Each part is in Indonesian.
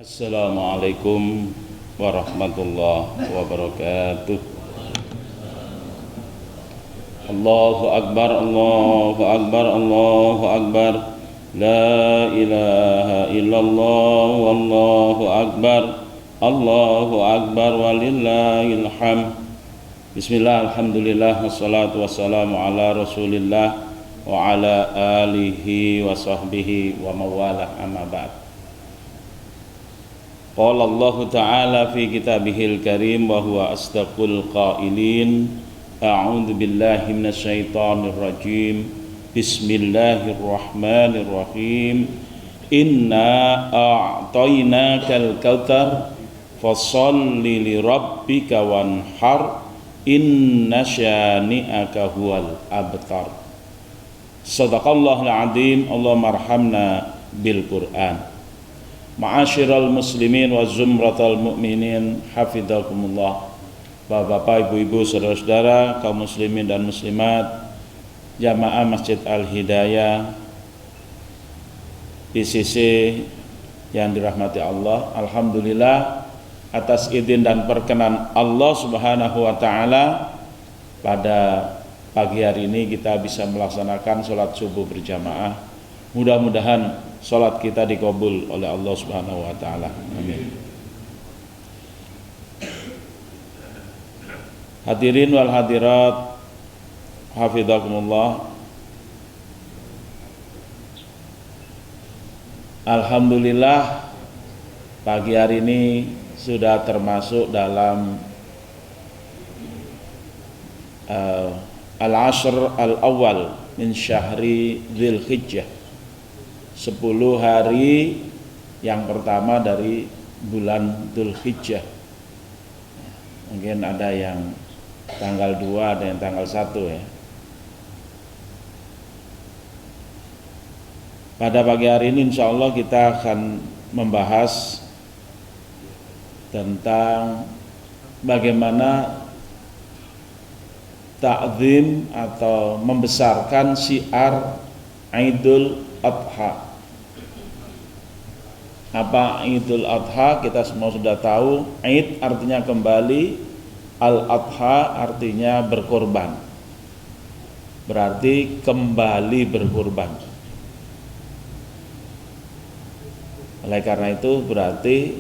Assalamualaikum warahmatullahi wabarakatuh. Allahu Akbar, Allahu Akbar, Allahu Akbar. La ilaha illallah, wallahu akbar. Allahu Akbar walillahil hamd. Bismillah, alhamdulillah, wassalatu wassalamu ala rasulillah wa ala alihi wa sahbihi wa mawalah, amma ba'd. Qala Allah Ta'ala fi kitabihil karim wa huwa asdaqul qailin. A'udzu billahi minasyaitonir rajim. Bismillahirrahmanirrahim. Inna a'tainakal kautsar fasholli li rabbika wanhar inna syani'aka huwal abtar. Shadaqallahul azim. Allahumma arhamna bil Qur'an. Ma'asyiral muslimin wa zumratal mu'minin, hafidhakumullah. Bapak-bapak, ibu-ibu, saudara-saudara, kaum muslimin dan muslimat, jamaah Masjid Al-Hidayah PCC yang dirahmati Allah. Alhamdulillah atas izin dan perkenan Allah Subhanahu wa taala, pada pagi hari ini kita bisa melaksanakan sholat subuh berjamaah. Mudah-mudahan sholat kita dikabul oleh Allah Subhanahu wa taala. Amin. Hadirin wal hadirat, hafidhakumullah. Alhamdulillah pagi hari ini sudah termasuk dalam al-ashr al-awwal min syahri Dzulhijjah, 10 hari yang pertama dari bulan Dzulhijjah. Mungkin ada yang tanggal 2, ada yang tanggal 1 ya. Pada pagi hari ini insya Allah kita akan membahas tentang bagaimana ta'zim atau membesarkan syiar Idul Adha. Apa Idul Adha? Kita semua sudah tahu. Id artinya kembali, Al-Adha artinya berkorban. Berarti kembali berkorban. Oleh karena itu berarti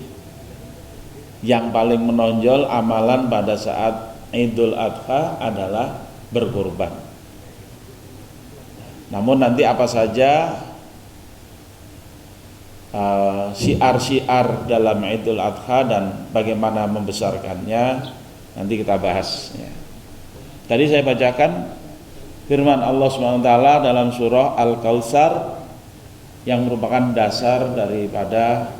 yang paling menonjol amalan pada saat Idul Adha adalah berkorban. Namun nanti apa saja syiar-syiar dalam Idul Adha dan bagaimana membesarkannya nanti kita bahas ya. Tadi saya bacakan firman Allah SWT dalam surah Al-Kautsar yang merupakan dasar daripada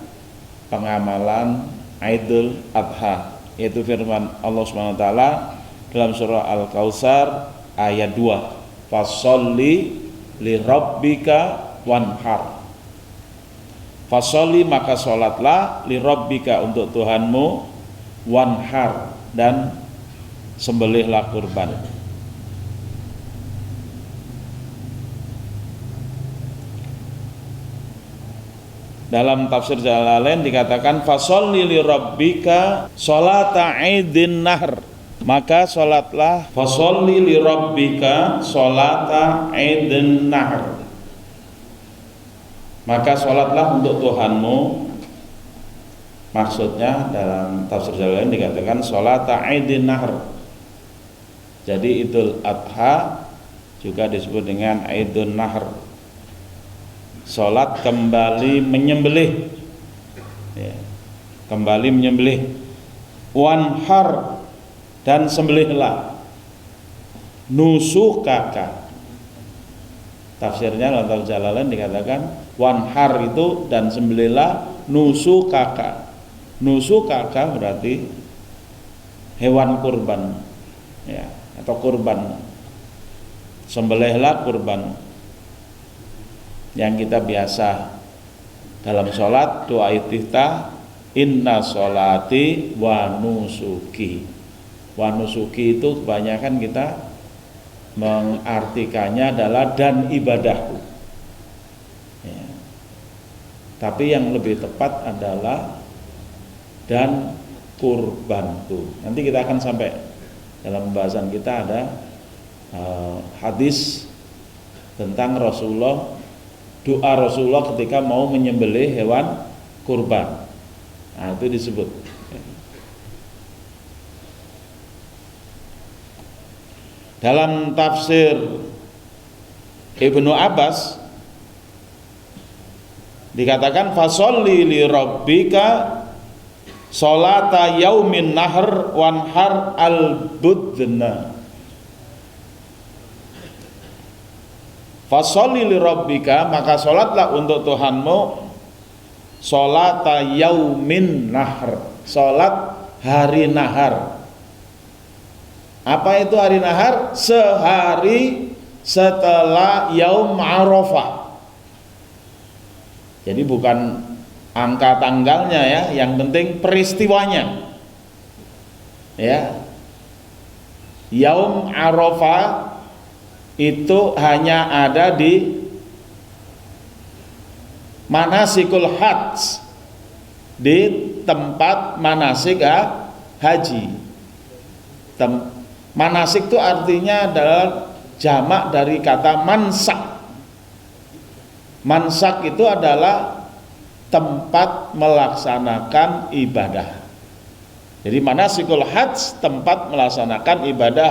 pengamalan Idul Adha, yaitu firman Allah SWT dalam surah Al-Kautsar ayat 2, fasholli li rabbika wanhar. Fasholli maka sholatlah, li rabbika untuk Tuhanmu, wanhar dan sembelihlah kurban. Dalam tafsir Jalalain dikatakan fasholli li rabbika sholata idin nahr, maka sholatlah, fasholli li rabbika sholata idin nahr, maka sholatlah untuk Tuhanmu. Maksudnya dalam tafsir Jalalain dikatakan sholata idin nahr. Jadi Idul Adha juga disebut dengan Idun Nahr, sholat kembali menyembelih ya, kembali menyembelih. Wanhar dan sembelihlah, nusukaka. Tafsirnya dalam tafsir Jalalain dikatakan wanhar itu dan sembelihlah, nusukaka. Nusukaka berarti hewan kurban ya, atau kurban. Sembelihlah kurban yang kita biasa dalam sholat doa iftitah, inna sholati wa nusuki. Wa nusuki itu kebanyakan kita mengartikannya adalah dan ibadahku ya. Tapi yang lebih tepat adalah dan kurbanku. Nanti kita akan sampai dalam pembahasan kita ada hadis tentang Rasulullah, doa Rasulullah ketika mau menyembelih hewan kurban. Nah, itu disebut. Dalam tafsir Ibnu Abbas dikatakan fasholli li rabbika sholata yaumin nahr wanhar al-budna. Fasholli li rabbika, maka sholatlah untuk Tuhanmu sholata yaumin nahr, sholat hari nahar. Apa itu hari nahar? Sehari setelah yaum Arafah. Jadi bukan angka tanggalnya ya, yang penting peristiwanya. Ya. Yaum Arafah itu hanya ada di manasikul hajj, di tempat manasik haji. Manasik itu artinya adalah jamak dari kata mansak. Mansak itu adalah tempat melaksanakan ibadah. Jadi manasikul hajj, tempat melaksanakan ibadah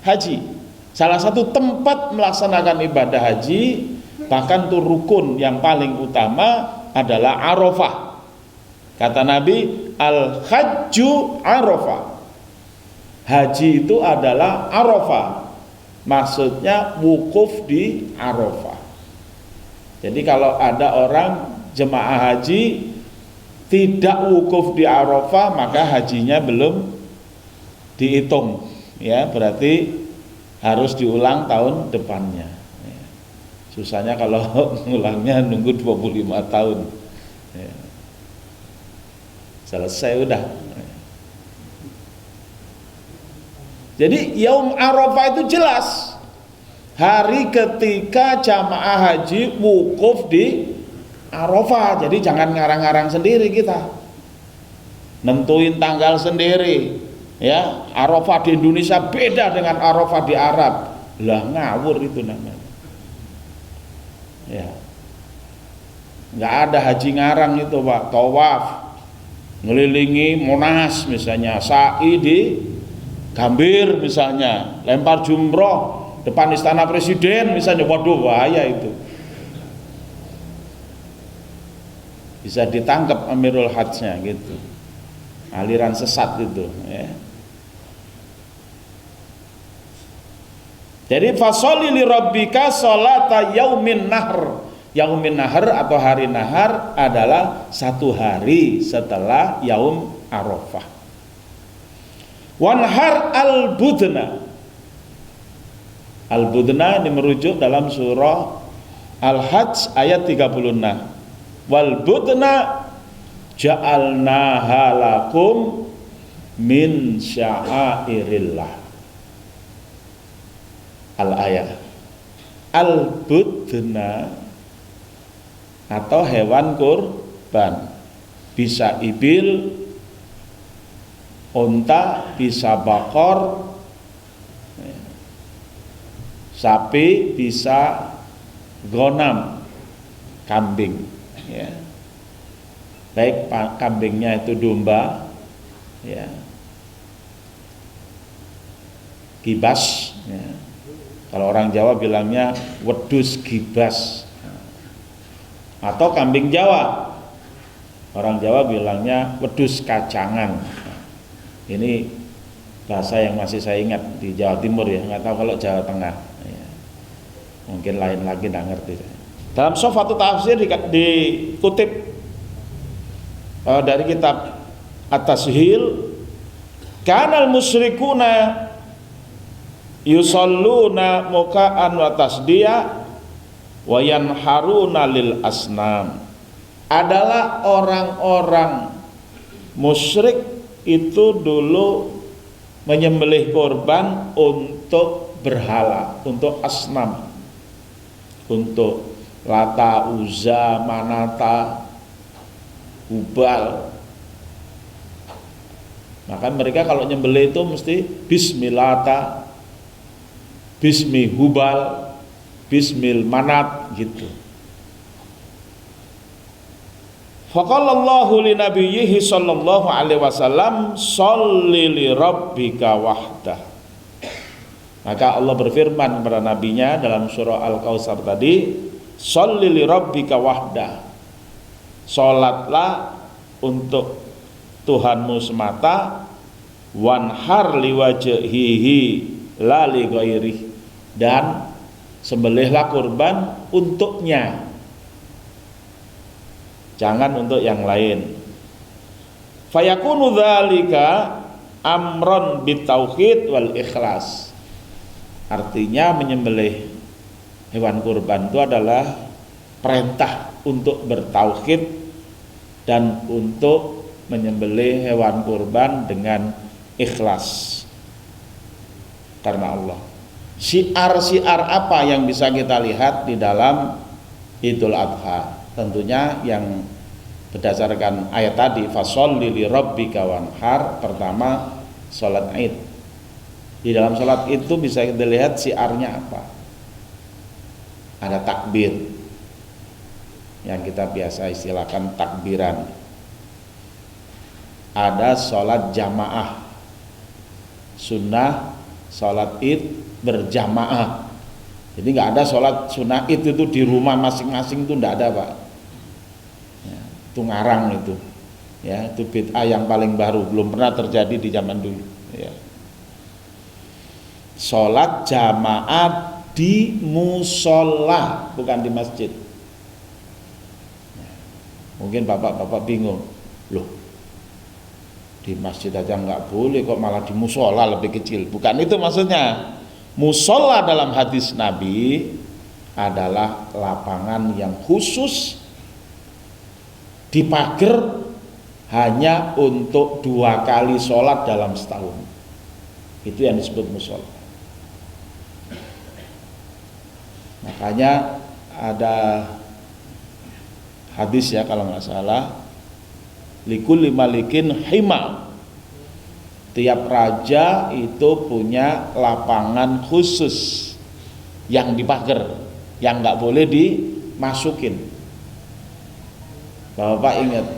haji. Salah satu tempat melaksanakan ibadah haji, bahkan itu rukun yang paling utama adalah Arafah. Kata Nabi, al-hajju Arafah. Haji itu adalah Arafah, maksudnya wukuf di Arafah. Jadi kalau ada orang jemaah haji tidak wukuf di Arafah, maka hajinya belum dihitung, ya, berarti harus diulang tahun depannya. Susahnya kalau ngulangnya nunggu 25 tahun, selesai udah. Jadi yaum Arafah itu jelas hari ketika jamaah haji wukuf di Arafah. Jadi jangan ngarang-ngarang sendiri kita, nentuin tanggal sendiri. Ya, Arafah di Indonesia beda dengan Arafah di Arab. Lah ngawur itu namanya. Ya, nggak ada haji ngarang itu Pak. Tawaf ngelilingi Monas misalnya, sa'i di Gambir misalnya, lempar jumroh depan istana presiden misalnya, waduh bahaya itu, bisa ditangkap Amirul Hajjnya gitu, aliran sesat itu ya. Jadi fasholli li rabbika sholata yaumin nahr. Yaumin nahr atau hari nahar adalah satu hari setelah yaum Arafah. Wanhar al-budna. Al-budna ini merujuk dalam surah Al-Hajj ayat 36. Wal budna ja'alnaha lakum min sya'airillah. Al-ayat. Al-budna atau hewan kurban, bisa ibil, unta, bisa bakor, sapi, bisa gonam, kambing ya. Baik kambingnya itu domba ya, gibas ya. Kalau orang Jawa bilangnya wedus gibas, atau kambing Jawa, orang Jawa bilangnya wedus kacangan. Ini bahasa yang masih saya ingat di Jawa Timur ya, nggak tahu kalau Jawa Tengah ya. Mungkin lain lagi, nggak ngerti. Dalam Sofatu Tafsir dikutip dari kitab At-Tashil, kanal musyrikuna yusalluna muka'an wa tasdiya wa yanharuna lil asnam. Adalah orang-orang musyrik itu dulu menyembelih korban untuk berhala, untuk asnam, untuk Lata, Uzza, Manata, Hubal. Maka mereka kalau nyembelih itu mesti Bismillata, Bismi Hubal, Bismil Manat gitu. Faqalallahu li nabiyhi sallallahu alaihi wasallam sholli li rabbika wahdah. Maka Allah berfirman kepada nabinya dalam surah Al-Kautsar tadi, sholli li rabbika wahdah. Salatlah untuk Tuhanmu semata, wanhar li wajhihi la li ghairihi, dan sembelihlah kurban untuknya, jangan untuk yang lain. Fayakunu dzalika amron bitauhid wal ikhlas. Artinya menyembelih hewan kurban itu adalah perintah untuk bertauhid dan untuk menyembelih hewan kurban dengan ikhlas karena Allah. Syiar-syiar apa yang bisa kita lihat di dalam Idul Adha? Tentunya yang berdasarkan ayat tadi, fasholli li rabbika wanhar, pertama sholat Id. Di dalam sholat itu bisa kita lihat syiarnya apa. Ada takbir yang kita biasa istilahkan takbiran. Ada sholat jamaah, sunnah sholat Id berjamaah. Jadi nggak ada sholat sunnah Id itu di rumah masing-masing, itu nggak ada, Pak. Ya, itu ngarang itu. Ya, itu bid'ah yang paling baru, belum pernah terjadi di zaman dulu. Ya. Sholat jamaah di musola, bukan di masjid. Mungkin bapak-bapak bingung, loh di masjid aja nggak boleh kok malah di musola lebih kecil. Bukan itu maksudnya. Musola dalam hadis Nabi adalah lapangan yang khusus dipager hanya untuk 2 kali sholat dalam setahun. Itu yang disebut musola. Makanya ada hadis ya kalau nggak salah, likulli malikin hima. Tiap raja itu punya lapangan khusus yang dipager, yang nggak boleh dimasukin. Bapak ingat,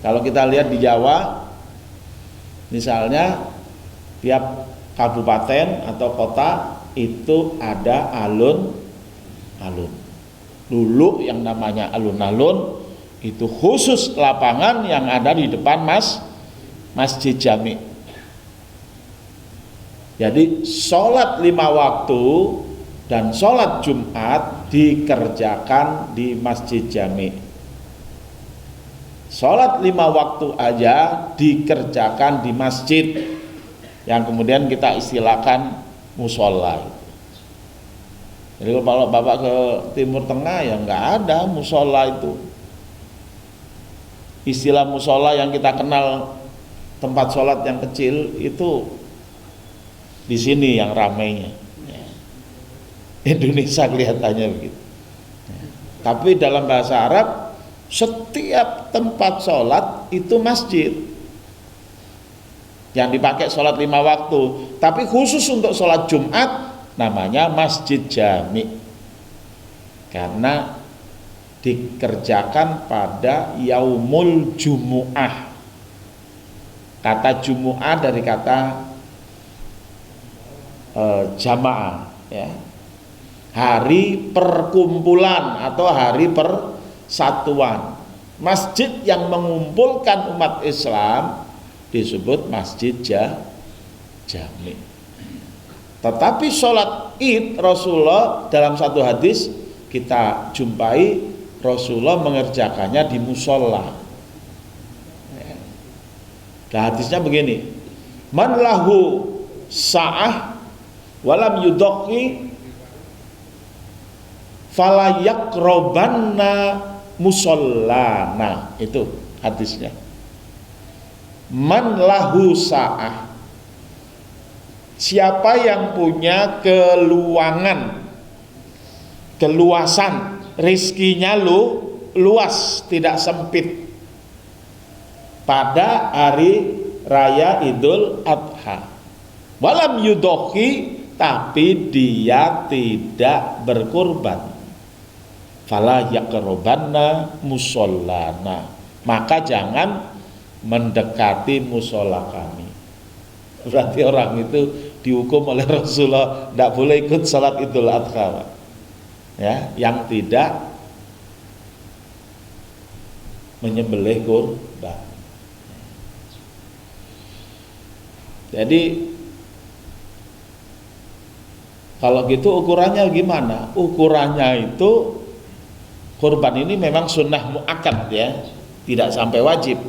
kalau kita lihat di Jawa, misalnya tiap kabupaten atau kota itu ada alun-alun. Dulu yang namanya alun-alun itu khusus lapangan yang ada di depan masjid jami. Jadi sholat 5 waktu dan sholat Jumat dikerjakan di masjid jami. Sholat 5 waktu aja dikerjakan di masjid yang kemudian kita istilahkan musola. Jadi kalau bapak ke Timur Tengah ya nggak ada musola itu. Istilah musola yang kita kenal tempat sholat yang kecil itu di sini yang ramainya. Indonesia kelihatannya begitu. Tapi dalam bahasa Arab setiap tempat sholat itu masjid yang dipakai sholat 5 waktu. Tapi khusus untuk sholat Jumat namanya masjid jami karena dikerjakan pada yaumul jumu'ah. Kata jumu'ah dari kata jamaah ya. Hari perkumpulan atau hari persatuan. Masjid yang mengumpulkan umat Islam disebut masjid jami. Tetapi sholat Id Rasulullah dalam satu hadis kita jumpai Rasulullah mengerjakannya di musola. Nah, hadisnya begini, man lahu sa'ah walam yudokki falayakrobanna musallana. Itu hadisnya. Man lahu sa'ah, siapa yang punya keluasan, rizkinya luas, tidak sempit pada hari raya Idul Adha. Walam yudohi, tapi dia tidak berkurban. Fala yaqrabanna musallana, maka jangan mendekati musola kami. Berarti orang itu dihukum oleh Rasulullah tidak boleh ikut salat Idul Adha, ya, yang tidak menyembelih kurban. Jadi kalau gitu ukurannya gimana? Ukurannya itu kurban ini memang sunnah muakkad, ya, tidak sampai wajib.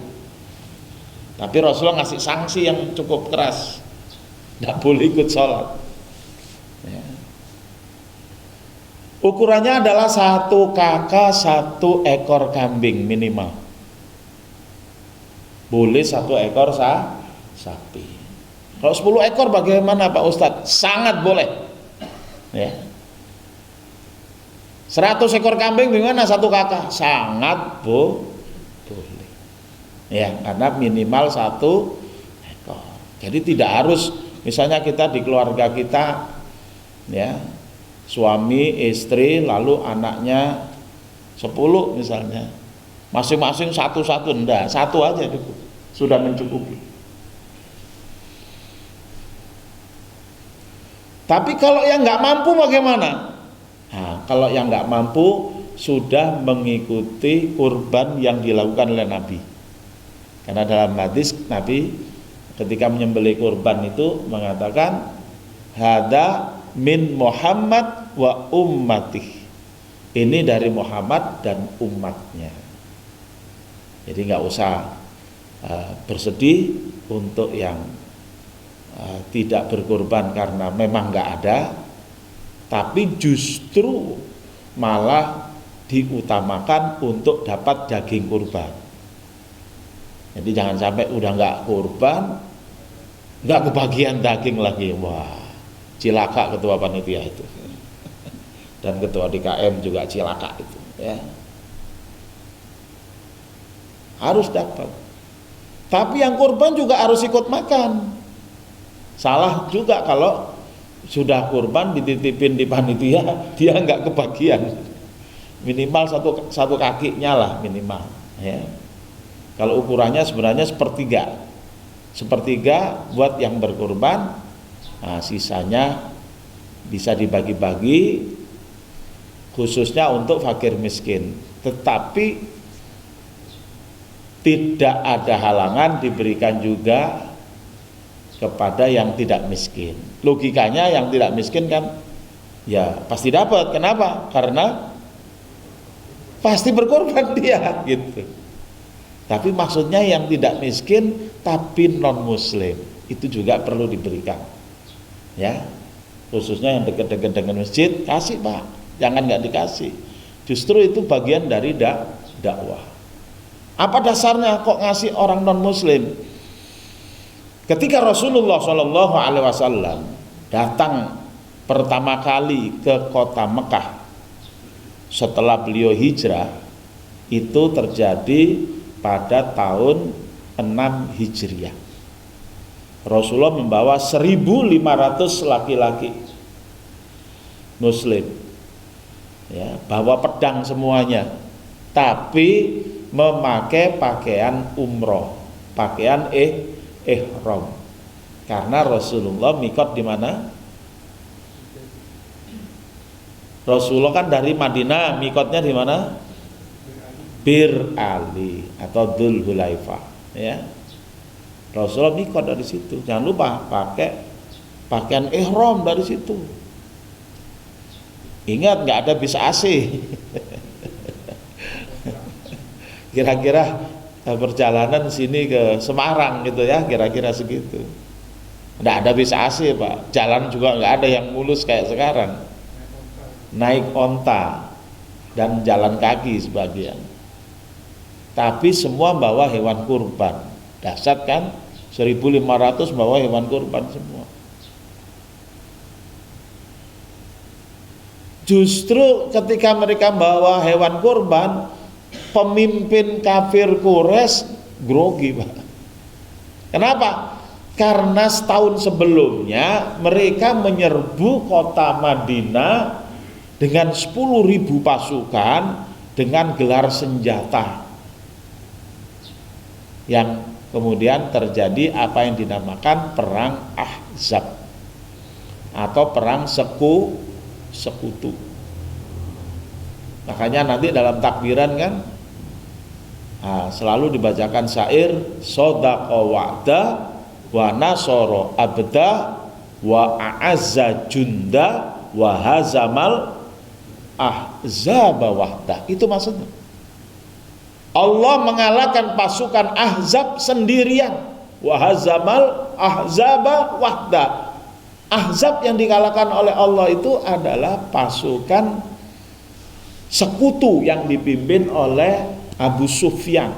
Tapi Rasulullah ngasih sanksi yang cukup keras, tidak boleh ikut sholat. Ya. Ukurannya adalah 1 kakak 1 ekor kambing minimal. Boleh 1 ekor sapi. Kalau 10 ekor bagaimana Pak Ustadz? Sangat boleh. Ya. 100 ekor kambing gimana 1 kakak? Sangat boleh. Ya, karena minimal 1 ekor. Jadi tidak harus, misalnya kita di keluarga kita, ya, suami, istri, lalu anaknya 10 misalnya, masing-masing 1-1, enggak, 1 aja cukup, sudah mencukupi. Tapi kalau yang nggak mampu bagaimana? Nah, kalau yang nggak mampu sudah mengikuti kurban yang dilakukan oleh Nabi. Karena dalam hadis Nabi ketika menyembelih kurban itu mengatakan hada min Muhammad wa ummatih. Ini dari Muhammad dan umatnya. Jadi nggak usah bersedih untuk yang tidak berkurban karena memang nggak ada. Tapi justru malah diutamakan untuk dapat daging kurban. Jadi jangan sampai udah nggak kurban, nggak kebagian daging lagi. Wah, cilaka ketua panitia itu. Dan ketua DKM juga cilaka itu. Ya. Harus dapat. Tapi yang kurban juga harus ikut makan. Salah juga kalau sudah kurban dititipin di panitia, dia nggak kebagian, minimal satu kakinya lah minimal, ya. Kalau ukurannya sebenarnya sepertiga buat yang berkurban, nah, sisanya bisa dibagi-bagi khususnya untuk fakir miskin. Tetapi tidak ada halangan diberikan juga kepada yang tidak miskin. Logikanya yang tidak miskin kan ya pasti dapat. Kenapa? Karena pasti berkorban dia gitu. Tapi maksudnya yang tidak miskin tapi non muslim itu juga perlu diberikan. Ya. Khususnya yang dekat-dekat dengan masjid, kasih Pak. Jangan nggak dikasih. Justru itu bagian dari dakwah. Apa dasarnya kok ngasih orang non muslim? Ketika Rasulullah SAW datang pertama kali ke kota Mekah setelah beliau hijrah, itu terjadi pada tahun 6 Hijriah. Rasulullah membawa 1.500 laki-laki muslim, ya, bawa pedang semuanya, tapi memakai pakaian umroh, pakaian ihram. Karena Rasulullah mikot di mana? Rasulullah kan dari Madinah, mikotnya di mana? Bir Ali atau Dzul Hulaifah, ya. Rasulullah mikot dari situ. Jangan lupa pakai pakaian ihram dari situ. Ingat nggak ada bis AC. Kira-kira perjalanan sini ke Semarang gitu ya, kira-kira segitu. Nggak ada bis AC Pak, jalan juga nggak ada yang mulus kayak sekarang. Naik onta dan jalan kaki sebagian. Tapi semua bawa hewan kurban. Dahsyat kan? 1.500 bawa hewan kurban semua. Justru ketika mereka bawa hewan kurban, pemimpin kafir Quraisy grogi Pak. Kenapa? Karena setahun sebelumnya mereka menyerbu kota Madinah dengan 10.000 pasukan dengan gelar senjata, yang kemudian terjadi apa yang dinamakan perang Ahzab atau perang sekutu. Makanya nanti dalam takbiran kan selalu dibacakan syair sodaqa wa'da wa nasoro abda wa a'azza junda wa hazamal ahzaba wahda. Itu maksudnya Allah mengalahkan pasukan Ahzab sendirian, wa hazamal ahzaba wahda. Ahzab yang dikalahkan oleh Allah itu adalah pasukan sekutu yang dipimpin oleh Abu Sufyan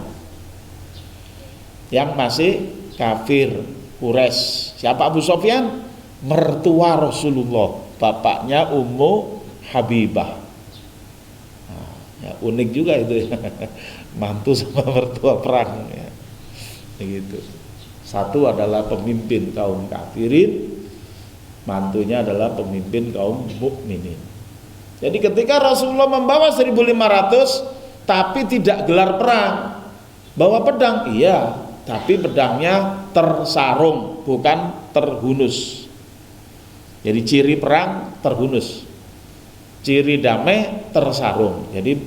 yang masih kafir Quraisy. Siapa Abu Sufyan? Mertua Rasulullah, bapaknya Ummu Habibah. Nah, ya, unik juga itu ya. Mantu sama mertua perang ya. Begitu. Satu adalah pemimpin kaum kafirin, mantunya adalah pemimpin kaum mukminin. Jadi ketika Rasulullah membawa 1.500 tapi tidak gelar perang, bawa pedang, iya, tapi pedangnya tersarung, bukan terhunus. Jadi ciri perang terhunus, ciri damai tersarung. Jadi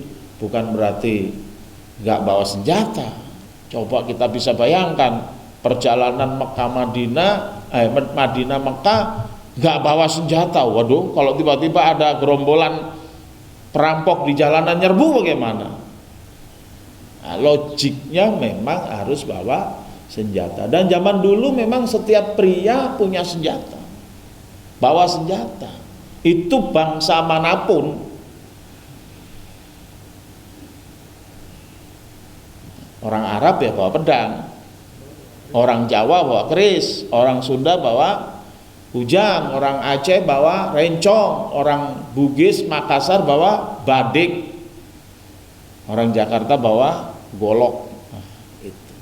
bukan berarti nggak bawa senjata. Coba kita bisa bayangkan perjalanan Madinah Mekah nggak bawa senjata. Waduh, kalau tiba-tiba ada gerombolan perampok di jalanan nyerbu bagaimana? Nah, logiknya memang harus bawa senjata. Dan zaman dulu memang setiap pria punya senjata, bawa senjata. Itu bangsa manapun. Orang Arab ya bawa pedang, orang Jawa bawa keris, orang Sunda bawa kujang, orang Aceh bawa rencong, orang Bugis Makassar bawa badik, orang Jakarta bawa golok. Nah, itu.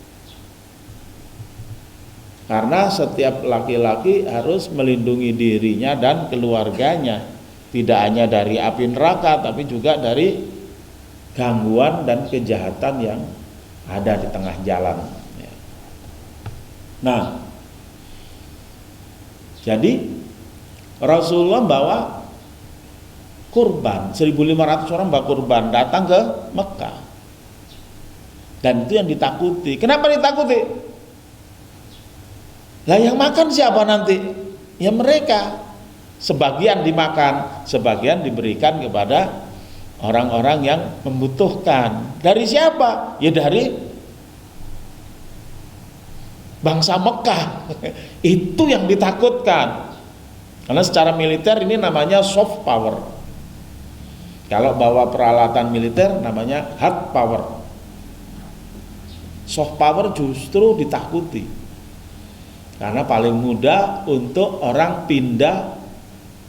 Karena setiap laki-laki harus melindungi dirinya dan keluarganya, tidak hanya dari api neraka tapi juga dari gangguan dan kejahatan yang ada di tengah jalan. Nah, jadi Rasulullah bawa kurban, 1.500 orang bawa kurban datang ke Mekah. Dan itu yang ditakuti. Kenapa ditakuti? Lah yang makan siapa nanti? Ya mereka. Sebagian dimakan, sebagian diberikan kepada orang-orang yang membutuhkan. Dari siapa? Ya dari bangsa Mekah. Itu yang ditakutkan. Karena secara militer ini namanya soft power. Kalau bawa peralatan militer namanya hard power. Soft power justru ditakuti. Karena paling mudah untuk orang pindah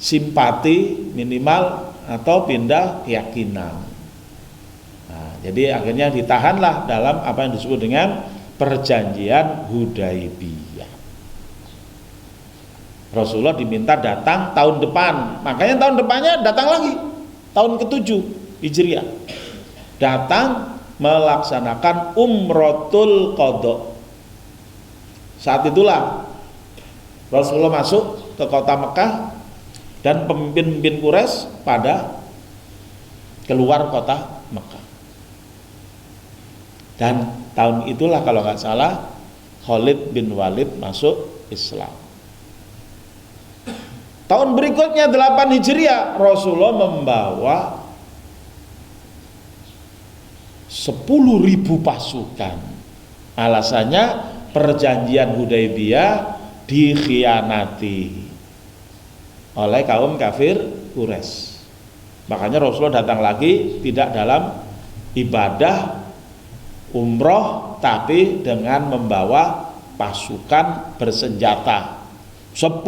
simpati minimal atau pindah keyakinan. Nah, jadi akhirnya ditahanlah dalam apa yang disebut dengan perjanjian Hudaibiyah. Rasulullah diminta datang tahun depan, makanya tahun depannya datang lagi, tahun ke-7 Hijriah, datang melaksanakan Umratul Qadha. Saat itulah Rasulullah masuk ke kota Mekah dan pemimpin-pemimpin Quraisy pada keluar kota Mekah. Dan tahun itulah kalau nggak salah Khalid bin Walid masuk Islam. Tahun berikutnya 8 Hijriah Rasulullah membawa 10.000 pasukan. Alasannya perjanjian Hudaibiyah dikhianati oleh kaum kafir Quraisy. Makanya Rasulullah datang lagi tidak dalam ibadah umroh tapi dengan membawa pasukan bersenjata. 10.000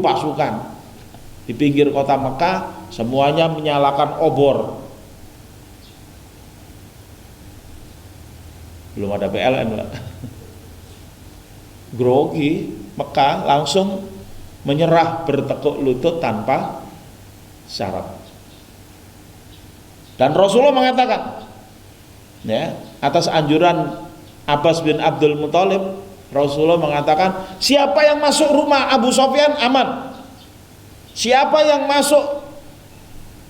pasukan di pinggir kota Mekah, semuanya menyalakan obor. Belum ada PLN, Pak. grogi Mekah langsung menyerah bertekuk lutut tanpa syarat. Dan Rasulullah mengatakan, ya, atas anjuran Abbas bin Abdul Muthalib, Rasulullah mengatakan, siapa yang masuk rumah Abu Sufyan aman, siapa yang masuk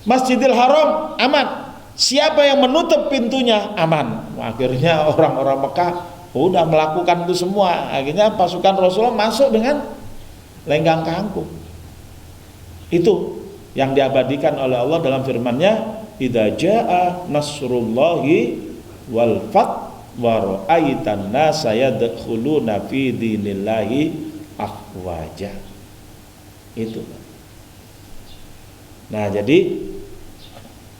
Masjidil Haram aman, siapa yang menutup pintunya aman. Akhirnya orang-orang Mekah udah melakukan itu semua. Akhirnya pasukan Rasulullah masuk dengan lenggang kangkung. Itu yang diabadikan oleh Allah dalam firman-Nya, idza jaa nasrullahi wal fath wa ra'aitan nasa yadkhuluna fi dinillahi afwaja. Itu. Nah, jadi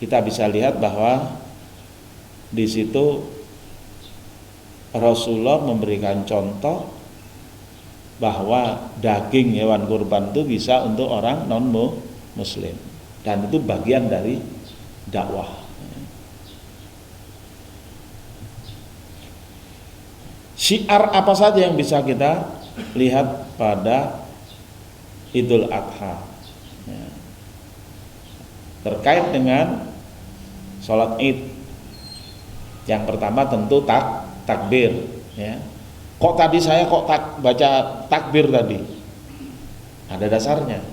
kita bisa lihat bahwa di situ Rasulullah memberikan contoh bahwa daging hewan kurban itu bisa untuk orang non muslim, dan itu bagian dari dakwah. Syiar apa saja yang bisa kita lihat pada Idul Adha terkait dengan sholat Id? Yang pertama tentu takbir, ya. Kok tadi saya baca takbir tadi? Ada dasarnya.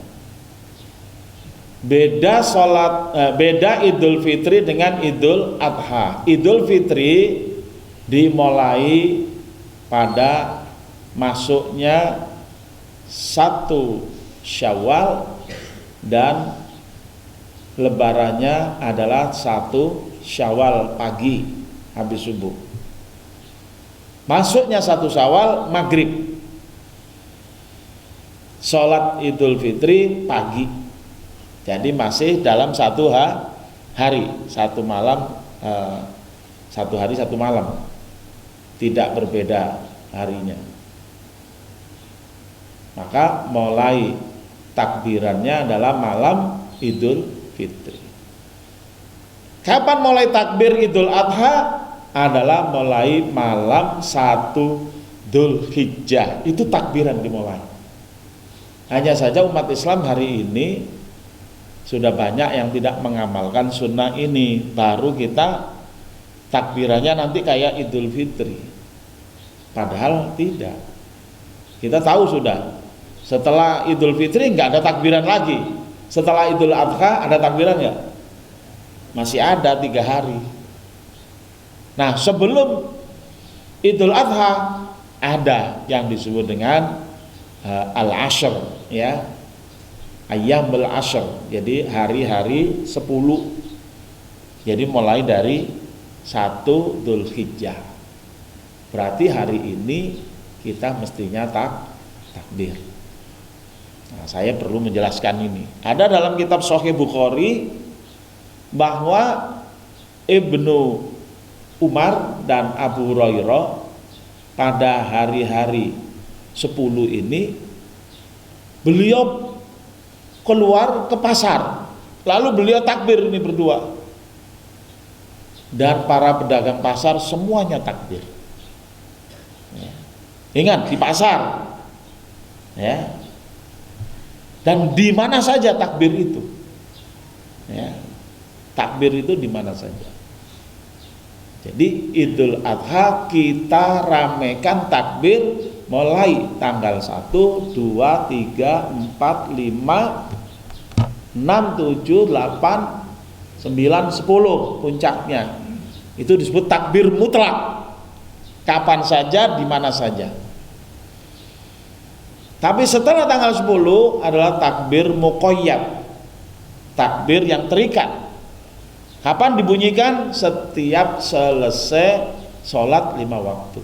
Beda Idul Fitri dengan Idul Adha. Idul Fitri dimulai pada masuknya 1 Syawal dan lebarannya adalah 1 Syawal pagi habis subuh. Masuknya 1 Syawal maghrib. Sholat Idul Fitri pagi. Jadi masih dalam 1 hari, 1 malam, 1 hari 1 malam. Tidak berbeda harinya. Maka mulai takbirannya adalah malam Idul Fitri. Kapan mulai takbir Idul Adha? Adalah mulai malam 1 Dzulhijjah. Itu takbiran dimulai. Hanya saja umat Islam hari ini sudah banyak yang tidak mengamalkan sunnah ini. Baru kita takbirannya nanti kayak Idul Fitri. Padahal tidak. Kita tahu sudah, setelah Idul Fitri nggak ada takbiran lagi. Setelah Idul Adha ada takbiran nggak? Masih ada 3 hari. Nah, sebelum Idul Adha ada yang disebut dengan Al-Ashr, ya, Ayyamul Ashr. Jadi hari-hari 10. Jadi mulai dari 1 Dzulhijjah. Berarti hari ini kita mestinya takbir. Nah, saya perlu menjelaskan ini. Ada dalam kitab Sahih Bukhari bahwa Ibnu Umar dan Abu Hurairah pada hari-hari 10 ini beliau keluar ke pasar, lalu beliau takbir ini berdua, dan para pedagang pasar semuanya takbir. Ya. Ingat, di pasar, ya. Dan di mana saja takbir itu, ya. Takbir itu di mana saja. Jadi Idul Adha kita ramekan takbir mulai tanggal 1, 2, 3, 4, 5, 6, 7, 8, 9, 10 puncaknya. Itu disebut takbir mutlak. Kapan saja, di mana saja. Tapi setelah tanggal 10 adalah takbir muqayyad. Takbir yang terikat. Kapan dibunyikan? Setiap selesai sholat 5 waktu.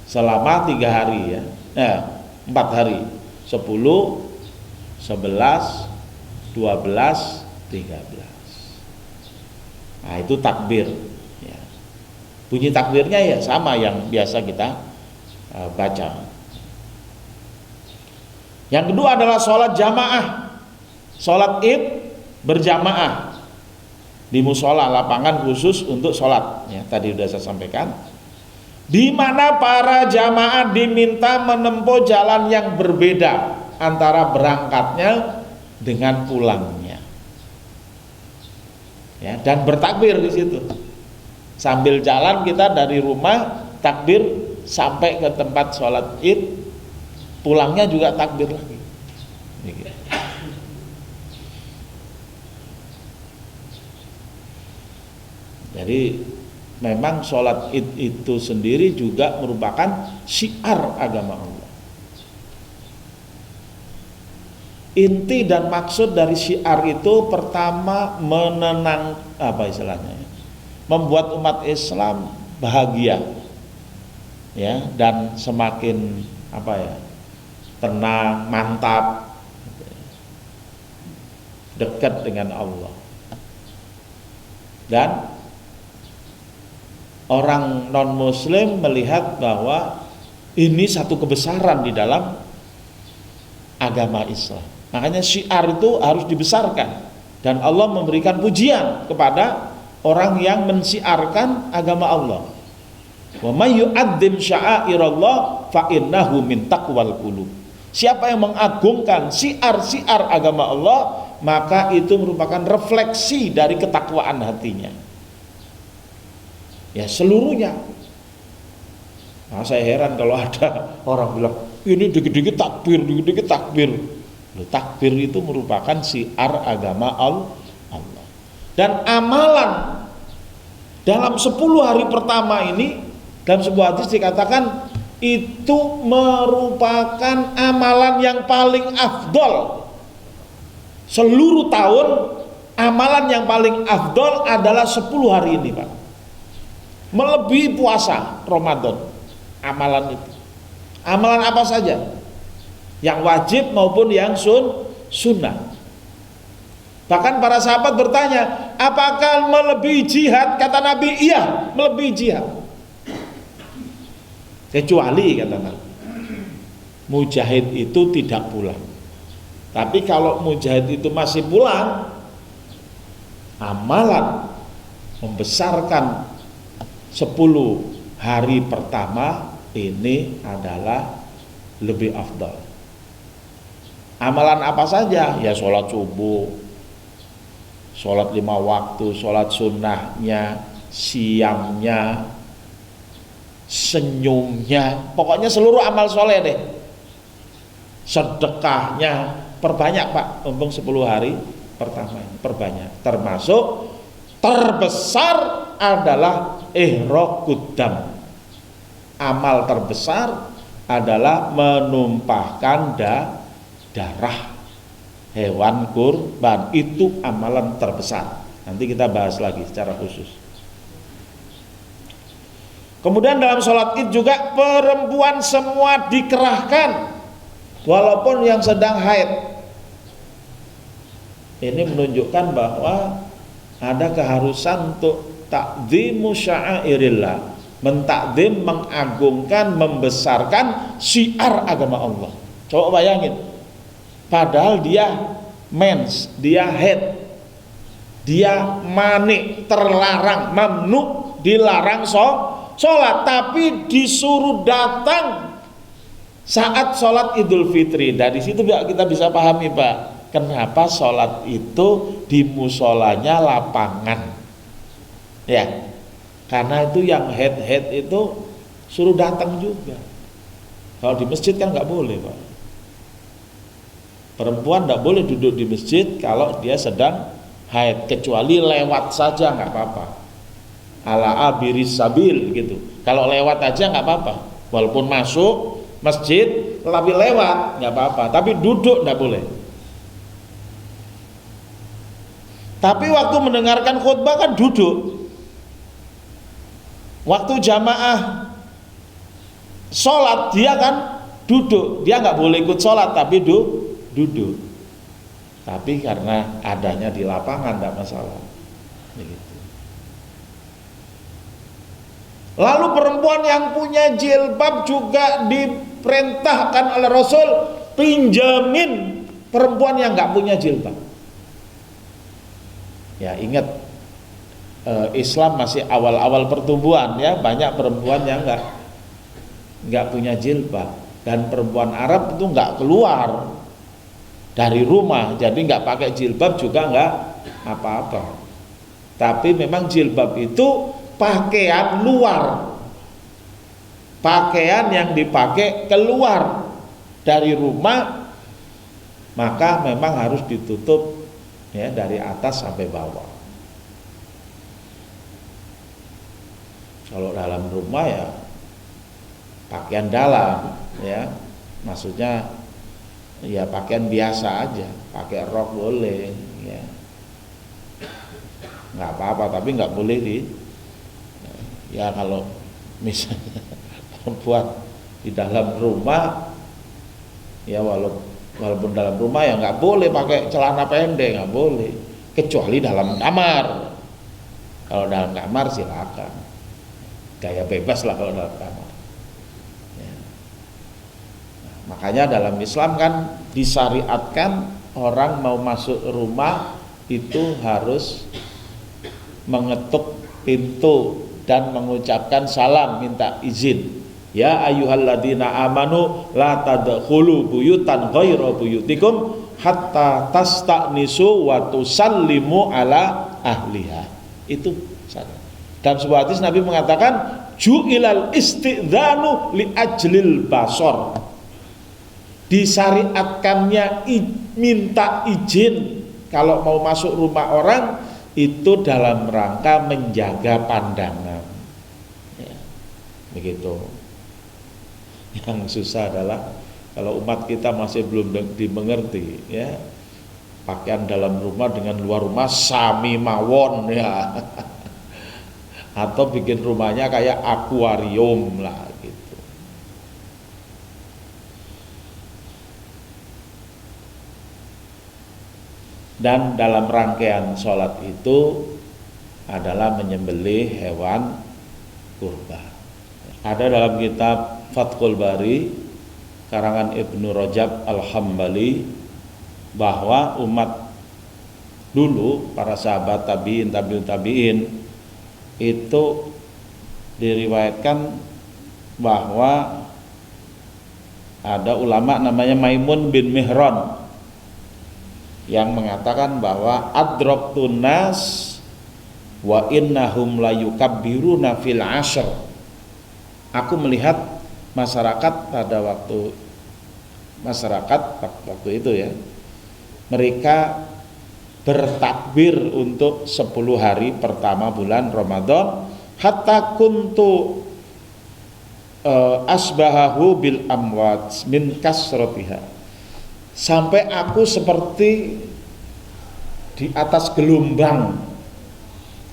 Selama 3 hari, ya. 4 hari. 10, 11, 12, 13. Nah, itu takbir, ya. Bunyi takbirnya ya sama yang biasa kita baca. Yang kedua adalah sholat jamaah. Sholat Id berjamaah di musola, lapangan khusus untuk sholat, ya, tadi sudah saya sampaikan. di mana para jamaah diminta menempuh jalan yang berbeda antara berangkatnya dengan pulangnya. Ya, dan bertakbir di situ. Sambil jalan kita dari rumah takbir sampai ke tempat sholat Id, pulangnya juga takbir lagi. Jadi memang sholat Id itu sendiri juga merupakan syiar agama Allah. Inti dan maksud dari syiar itu pertama membuat umat Islam bahagia, ya, dan semakin tenang, mantap, dekat dengan Allah. Dan orang non-muslim melihat bahwa ini satu kebesaran di dalam agama Islam. Makanya syiar itu harus dibesarkan, dan Allah memberikan pujian kepada orang yang mensiarkan agama Allah. Wa may yu'azzim sya'airallah fa innahu min taqwal qulub. Siapa yang mengagungkan syiar-syiar agama Allah, maka itu merupakan refleksi dari ketakwaan hatinya. Ya, seluruhnya. Nah, saya heran kalau ada orang bilang ini dikit-dikit takbir, dikit-dikit takbir. Takbir itu merupakan syiar agama Allah. Dan amalan dalam 10 hari pertama ini, dalam sebuah hadis dikatakan itu merupakan amalan yang paling afdol. Seluruh tahun amalan yang paling afdol adalah 10 hari ini, Pak. Melebihi puasa Ramadan. Amalan itu. Amalan apa saja? Yang wajib maupun yang sunnah. Bahkan para sahabat bertanya, apakah melebihi jihad? Kata Nabi, iya, melebihi jihad. Kecuali, kata Nabi, mujahid itu tidak pulang. Tapi kalau mujahid itu masih pulang, amalan membesarkan 10 hari pertama ini adalah lebih afdal. Amalan apa saja? Ya sholat subuh, sholat 5 waktu, sholat sunnahnya, siamnya, senyumnya, pokoknya seluruh amal soleh deh. Sedekahnya perbanyak, Pak, mumpung 10 hari pertama ini perbanyak. Termasuk terbesar adalah ihraqud dam. Amal terbesar adalah menumpahkan darah hewan kurban. Itu amalan terbesar. Nanti kita bahas lagi secara khusus. Kemudian dalam sholat Id juga perempuan semua dikerahkan, walaupun yang sedang haid. Ini menunjukkan bahwa ada keharusan untuk takdzimu sya'airillah, mentakdim, mengagungkan, membesarkan syiar agama Allah. Coba bayangin, padahal dia mens, dia haid, dia mani, terlarang, mamnu, dilarang sholat, tapi disuruh datang saat sholat Idul Fitri. Dari situ kita bisa pahami, Pak, kenapa sholat itu di musolanya lapangan, ya, karena itu yang head itu suruh datang juga. Kalau di masjid kan nggak boleh, Pak. Perempuan nggak boleh duduk di masjid kalau dia sedang haid, kecuali lewat saja nggak apa-apa. Ala abiris sabil gitu. Kalau lewat aja nggak apa-apa. Walaupun masuk masjid tapi lewat nggak apa-apa. Tapi duduk nggak boleh. Tapi waktu mendengarkan khutbah kan duduk. Waktu jamaah sholat dia kan duduk. Dia nggak boleh ikut sholat tapi duduk. Tapi karena adanya di lapangan tidak masalah. Begitu. Lalu perempuan yang punya jilbab juga diperintahkan oleh Rasul pinjamin perempuan yang nggak punya jilbab. Ya, ingat Islam masih awal-awal pertumbuhan, ya, banyak perempuan yang nggak punya jilbab, dan perempuan Arab itu nggak keluar dari rumah, jadi nggak pakai jilbab juga nggak apa-apa. Tapi memang jilbab itu pakaian luar, pakaian yang dipakai keluar dari rumah, maka memang harus ditutup ya dari atas sampai bawah. Kalau dalam rumah ya pakaian dalam ya, maksudnya ya pakaian biasa aja, pakai rok boleh ya, nggak apa-apa, tapi nggak boleh ya kalau misalnya perempuan di dalam rumah ya, walaupun dalam rumah ya nggak boleh pakai celana pendek, nggak boleh, kecuali dalam kamar. Kalau dalam kamar silakan, gaya bebas lah kalau dalam kamar ya. Nah, makanya dalam Islam kan disyariatkan orang mau masuk rumah itu harus mengetuk pintu dan mengucapkan salam, minta izin. Ya ayyuhalladzina amanu la tadkhulu buyutan ghaira buyutikum hatta tasta'nisu wa tusallimu ala ahliha. Itu syarat. Dalam sebuah hadis Nabi mengatakan ju'ilal istidzanu li ajlil basor. Disyariatkannya minta izin kalau mau masuk rumah orang itu dalam rangka menjaga pandangan ya, begitu. Yang susah adalah kalau umat kita masih belum dimengerti ya, pakaian dalam rumah dengan luar rumah sami mawon ya atau bikin rumahnya kayak akuarium lah gitu. Dan dalam rangkaian sholat itu adalah menyembelih hewan kurban. Ada dalam kitab Fathul Bari karangan Ibnu Rajab Al-Hambali bahwa umat dulu, para sahabat tabi'in, tabi'ut tabi'in, itu diriwayatkan bahwa ada ulama namanya Maimun bin Mihran yang mengatakan bahwa adrobtun nas wa innahum la yukabbiruna fil ashr. Aku melihat masyarakat pada waktu itu ya, mereka bertakbir untuk 10 hari pertama bulan Ramadan, hatta kuntu asbahahu bil amwat min kasratiha, sampai aku seperti di atas gelombang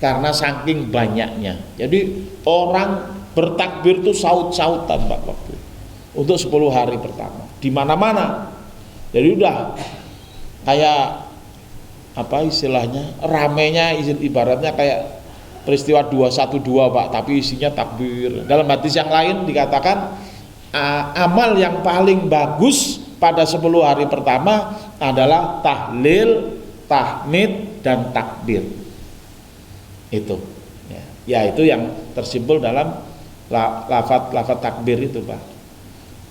karena saking banyaknya. Jadi orang bertakbir itu saut-sautan Pak waktu untuk 10 hari pertama di mana-mana. Jadi udah kayak apa istilahnya, ramenya ibaratnya kayak peristiwa 212 Pak, tapi isinya takbir. Dalam hadis yang lain dikatakan amal yang paling bagus pada 10 hari pertama adalah tahlil, tahmid, dan takbir. Itu ya itu yang tersimpul dalam lafaz takbir itu Pak.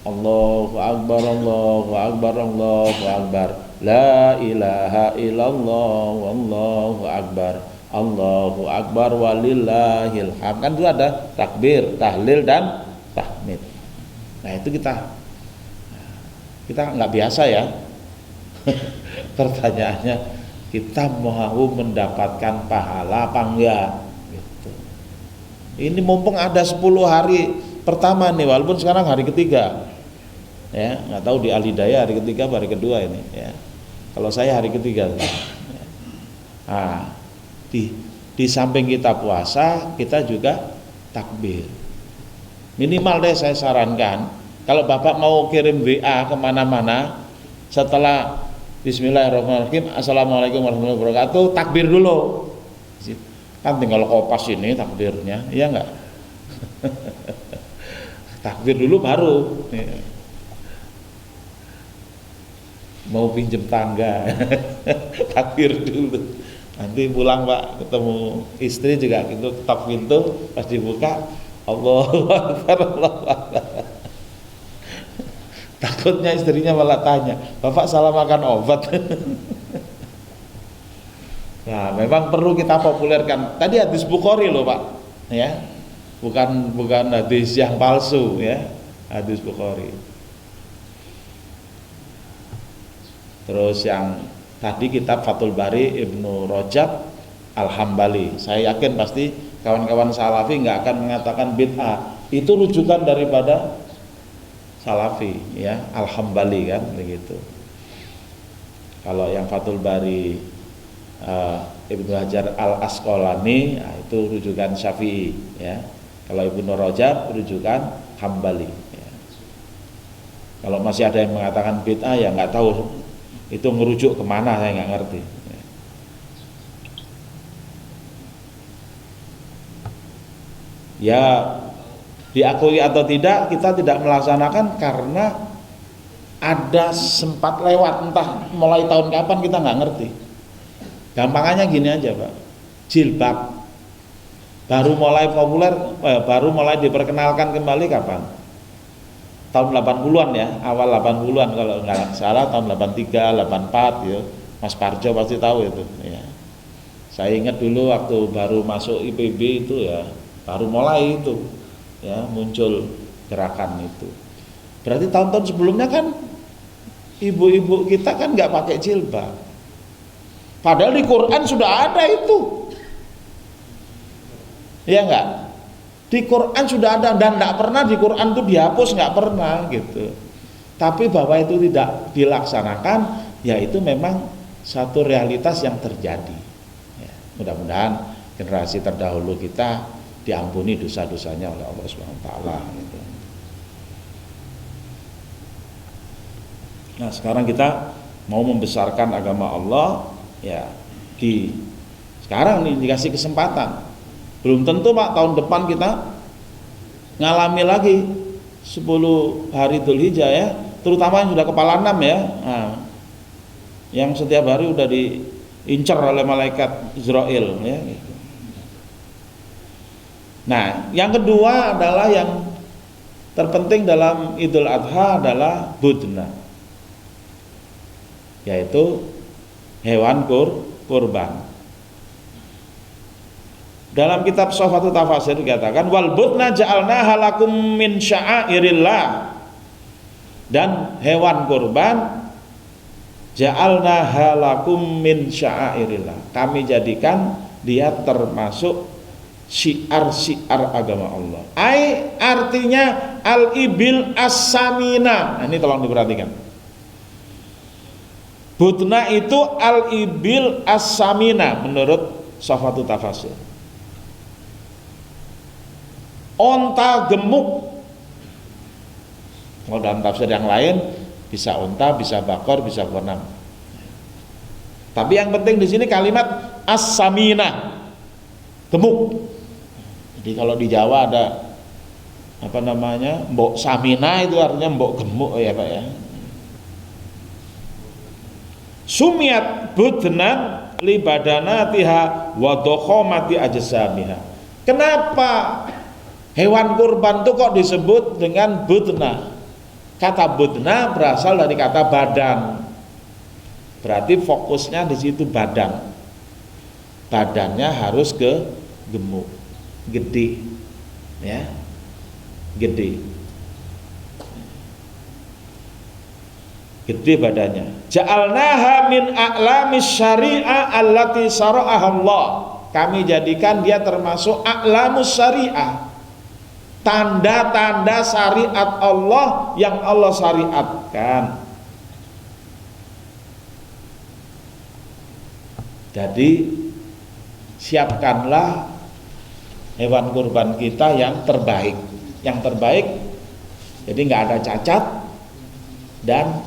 Allahu akbar, Allahu akbar, Allahu akbar, la ilaha illallah, wallahu akbar, Allahu akbar walillahil hamd. Kan itu ada takbir, tahlil, dan tahmid. Nah itu kita nggak biasa ya. Pertanyaannya, kita mau mendapatkan pahala apa enggak? Ini mumpung ada 10 hari pertama nih, walaupun sekarang hari ketiga ya, nggak tahu di Al-Hidayah hari ketiga hari kedua ini ya, kalau saya hari ketiga di samping kita puasa, kita juga takbir minimal deh. Saya sarankan kalau Bapak mau kirim WA kemana-mana, setelah Bismillahirrahmanirrahim, Assalamualaikum warahmatullahi wabarakatuh, takbir dulu. Kan tinggal kopas ini takbirnya, iya enggak? Takbir dulu baru mau pinjem tangga. Takbir dulu, nanti pulang Pak ketemu istri juga gitu, ketok pintu, pas dibuka Allahu Akbar, Allahu Akbar. Takutnya istrinya malah tanya, "Bapak salah makan obat?" Nah, memang perlu kita populerkan. Tadi hadis Bukhari loh, Pak. Ya. Bukan hadis yang palsu ya. Hadis Bukhari. Terus yang tadi kitab Fathul Bari Ibnu Rajab Al-Hambali. Saya yakin pasti kawan-kawan Salafi nggak akan mengatakan bid'ah. Itu rujukan daripada Salafi ya, Al-Hambali kan begitu. Kalau yang Fathul Bari Ibnu Hajar Al-Asqalani, nah, itu rujukan Syafi'i ya. Kalau Ibnu Rajab rujukan Hambali ya. Kalau masih ada yang mengatakan bid'ah ya nggak tahu itu merujuk kemana, saya nggak ngerti ya. Ya diakui atau tidak, kita tidak melaksanakan karena ada sempat lewat, entah mulai tahun kapan kita nggak ngerti. Gampangannya gini aja Pak, jilbab baru mulai populer, baru mulai diperkenalkan kembali kapan? Tahun 80-an ya, awal 80-an kalau nggak salah, tahun 83, 84 ya. Mas Parjo pasti tahu itu ya. Saya ingat dulu waktu baru masuk IPB itu ya, baru mulai itu ya muncul gerakan itu. Berarti tahun-tahun sebelumnya kan ibu-ibu kita kan nggak pakai jilbab. Padahal di Quran sudah ada itu. Ya enggak? Di Quran sudah ada dan enggak pernah di Quran itu dihapus, enggak pernah gitu. Tapi bahwa itu tidak dilaksanakan, ya itu memang satu realitas yang terjadi. Ya, mudah-mudahan generasi terdahulu kita diampuni dosa-dosanya oleh Allah Subhanahu wa taala gitu. Nah, sekarang kita mau membesarkan agama Allah ya, sekarang nih dikasih kesempatan. Belum tentu Pak tahun depan kita ngalami lagi 10 hari Dzulhijjah ya, terutama yang sudah kepala 6 ya. Nah, yang setiap hari udah diincar oleh malaikat Israel ya gitu. Nah, yang kedua adalah yang terpenting dalam Idul Adha adalah budna, yaitu hewan kurban. Dalam kitab Shofatu Tafasir dikatakan wal budna ja'alna halakum min sya'airillah, dan hewan kurban ja'alna halakum min sya'airillah, kami jadikan dia termasuk syiar-syiar agama Allah. Artinya al-ibil as-samina. Nah, ini tolong diperhatikan. Budna itu al-ibil as-samina menurut Shofatu Tafasir. Onta gemuk. Kalau dalam tafsir yang lain bisa onta, bisa bakor, bisa ghanam. Tapi yang penting di sini kalimat as-samina, gemuk. Jadi kalau di Jawa ada apa namanya, mbok samina, itu artinya mbok gemuk ya Pak ya. Sumiat budnan li badanatiha wa dokhomati ajsamiha. Kenapa hewan kurban itu kok disebut dengan budna? Kata budna berasal dari kata badan. Berarti fokusnya di situ badan. Badannya harus gemuk, gede, ya, gede badannya. Ja'alnaha min a'lamis syari'ah allati syara'aha Allah. Kami jadikan dia termasuk a'lamus syari'ah, tanda-tanda syariat Allah yang Allah syariatkan. Jadi siapkanlah hewan kurban kita yang terbaik. Yang terbaik, jadi nggak ada cacat, dan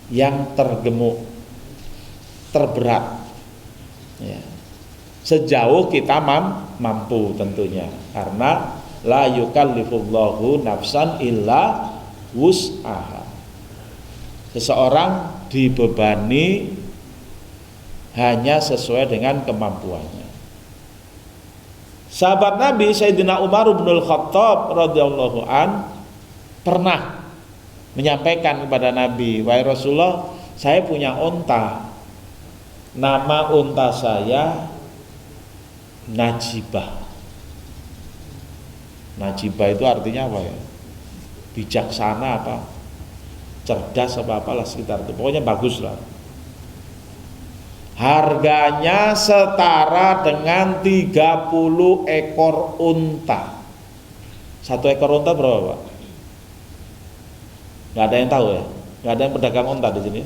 yang tergemuk, terberat ya. Sejauh kita mampu tentunya, karena la yukallifullahu nafsan illa wus'aha. Seseorang dibebani hanya sesuai dengan kemampuannya. Sahabat Nabi Sayyidina Umar bin Al-Khattab radhiyallahu an pernah menyampaikan kepada Nabi, wahai Rasulullah, saya punya unta, nama unta saya Najibah. Najibah itu artinya apa ya? Bijaksana apa? Cerdas apa apalah sekitar itu. Pokoknya bagus lah. Harganya setara dengan 30 ekor unta. Satu ekor unta berapa, Pak? Gak ada yang tahu ya? Gak ada yang pedagang unta di sini?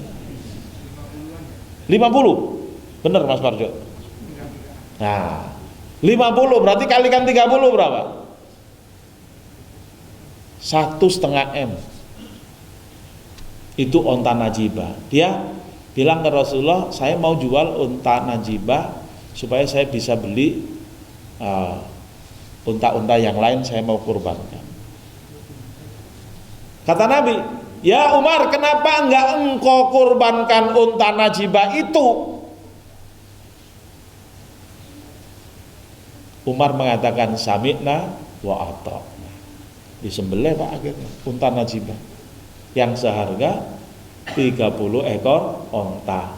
50? Bener Mas Parjo? Nah, 50 berarti kalikan 30 berapa? 1,5 M. Itu unta Najibah. Dia bilang ke Rasulullah, saya mau jual unta Najibah supaya saya bisa beli unta-unta yang lain, saya mau kurbankan. Kata Nabi, ya Umar, kenapa enggak engkau kurbankan unta Najibah itu? Umar mengatakan sami'na wa ata'na. Disembelih Pak akhirnya unta Najibah yang seharga 30 ekor unta.